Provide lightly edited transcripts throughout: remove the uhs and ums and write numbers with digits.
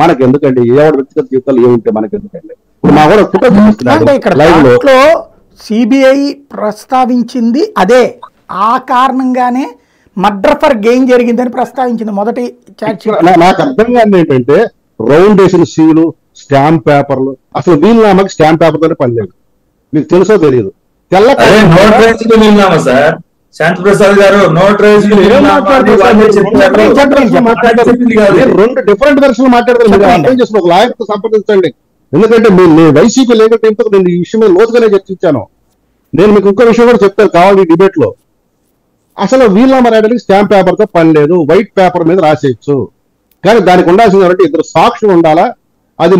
మనకి ఎందుకండి ఎవరి వ్యక్తిగత జీవితాలు ఏముంటే మనకి ఎందుకండి. ఇప్పుడు మా కూడా ఫోటో సిబిఐ ప్రస్తావించింది అదే, ఆ కారణంగానే మర్డర్ ఫర్ గెయిన్ జరిగిందని ప్రస్తావించింది మొదటి చార్జ్ షీట్. నాకు అర్థం కాదు ఏంటంటే రౌండ్ వేసిన సీలు, స్టాంప్ పేపర్లు, అసలు వీలునామాకి స్టాంప్ పేపర్ తోనే పని లేదు. మీకు తెలుసో తెలియదు. సార్ శాంతిప్రసాద్ గారు రెండు డిఫరెంట్ వెర్షన్ మాట్లాడతారు. అర్థం చేసుకుని ఒక లాయర్ తో సంప్రదించండి. ఎందుకంటే వైసీపీ లేకపోతే టీంతో నేను ఈ విషయం మీద లోతుగానే చర్చించాను. నేను మీకు ఇంకో విషయం కూడా చెప్తాను కావాలి ఈ డిబేట్ లో. అసలు వీలునామా రాయడానికి స్టాంప్ పేపర్ తో పని లేదు, వైట్ పేపర్ మీద రాసేయచ్చు. కానీ దానికి ఉండాల్సింది ఇద్దరు సాక్షులు ఉండాలా. అది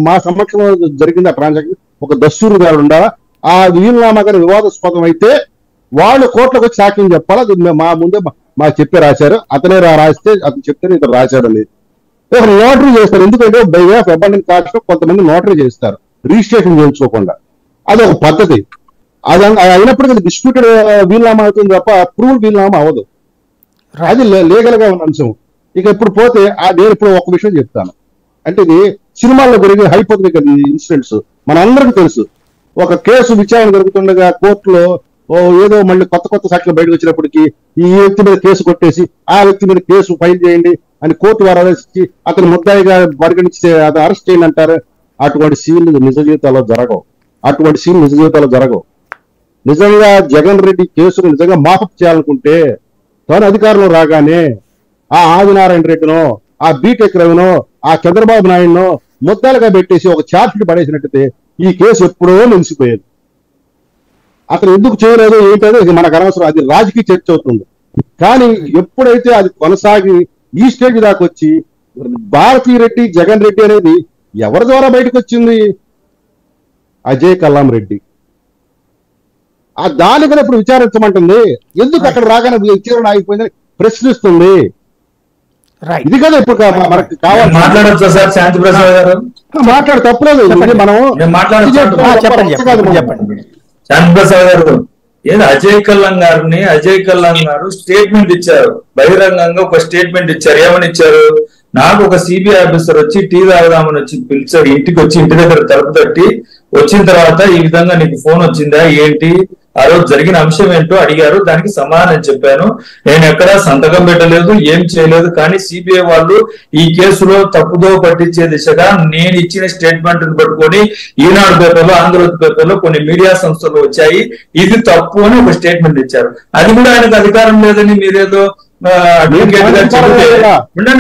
మా సమక్షంలో జరిగింది ఆ ట్రాన్సాక్షన్. ఒక దస్తూరు గారు ఉండాలా. ఆ వీలునామా గారి వివాదాస్పదం అయితే వాళ్ళు కోర్టులకు వచ్చి సాక్ష్యం చెప్పాలి. అది మా ముందే మాకు చెప్పి రాశారు. అతనే రాస్తే అతను చెప్తే ఇతను రాశాడు అనేది. ఒక నోటరీ చేస్తారు. ఎందుకంటే by way of abundant cost కొంతమంది నోటరీ చేస్తారు రిజిస్ట్రేషన్ చేయించుకోకుండా. అది ఒక పద్ధతి. అది అయినప్పటికీ అది డిస్ప్యూటెడ్ వీలునామా అవుతుంది తప్ప అప్రూవ్డ్ వీలునామా అవ్వదు. అది లీగల్ గా ఉన్న అంశం. ఇక ఇప్పుడు పోతే నేను ఇప్పుడు ఒక విషయం చెప్తాను. అంటే ఇది సినిమాల్లో జరిగే హైపోథెటికల్ ఇన్సిడెంట్స్ మనందరికీ తెలుసు. ఒక కేసు విచారణ జరుగుతుండగా కోర్టులో ఏదో మళ్ళీ కొత్త సాక్షులు బయటకు వచ్చినప్పటికీ ఈ వ్యక్తి మీద కేసు కొట్టేసి ఆ వ్యక్తి మీద కేసు ఫైల్ చేయండి అని కోర్టు వారు ఆదేశించి అతను ముద్దాయిగా పరిగణించి అది అరెస్ట్ చేయండి అంటారు. అటువంటి సీన్లు నిజ జీవితాల్లో జరగవు. నిజంగా జగన్ రెడ్డి కేసును నిజంగా మాఫప్ చేయాలనుకుంటే తాను అధికారంలో రాగానే ఆ ఆదినారాయణ రెడ్డినో, ఆ బీటెక్ రవినో, ఆ చంద్రబాబు నాయుడునో ముద్దాలుగా పెట్టేసి ఒక ఛార్జ్ షీట్ పడేసినట్టయితే ఈ కేసు ఎప్పుడో నిలిచిపోయేది. అతను ఎందుకు చేయలేదు ఏంటో ఇది మనకు అనవసరం. అది రాజకీయ చర్చ అవుతుంది. కానీ ఎప్పుడైతే అది కొనసాగి ఈ స్టేజ్ దాకా వచ్చి భారతీ రెడ్డి, జగన్ రెడ్డి అనేది ఎవరి ద్వారా బయటకు వచ్చింది? అజయ్ కల్లాం రెడ్డి. ఆ దాని కూడా ఇప్పుడు విచారించమంటుంది. ఎందుకు అక్కడ రాగానే విచారణ ఆగిపోయిందని ప్రశ్నిస్తుంది. ఇది కదా ఇప్పుడు మనకు కావాలి. మాట్లాడు తప్పలేదు. మనం శాంతిప్రసాద్ గారు ఏదో అజయ్ కల్లాం గారు స్టేట్మెంట్ ఇచ్చారు. బహిరంగంగా ఒక స్టేట్మెంట్ ఇచ్చారు. ఏమని ఇచ్చారు? నాకు ఒక సిబిఐ ఆఫీసర్ వచ్చి టీ తాగుదామని వచ్చి పిలిచారు. ఇంటికి వచ్చి ఇంటి దగ్గర తలుపు తట్టి వచ్చిన తర్వాత ఈ విధంగా నీకు ఫోన్ వచ్చిందా ఏంటి, ఆ రోజు జరిగిన అంశం ఏంటో అడిగారు. దానికి సమాధానం చెప్పాను. నేను ఎక్కడా సంతకం పెట్టలేదు, ఏం చేయలేదు. కానీ సిబిఐ వాళ్ళు ఈ కేసులో తప్పుదో పట్టించే దిశగా నేను ఇచ్చిన స్టేట్మెంట్ పట్టుకొని ఈనాడు పేపర్లో, ఆంధ్రజ్యోతి పేపర్లో కొన్ని మీడియా సంస్థలు వచ్చాయి, ఇది తప్పు అని ఒక స్టేట్మెంట్ ఇచ్చారు. అది కూడా ఆయనకు అధికారం లేదని మీరేదో అడ్వకేట్ గా చెబితే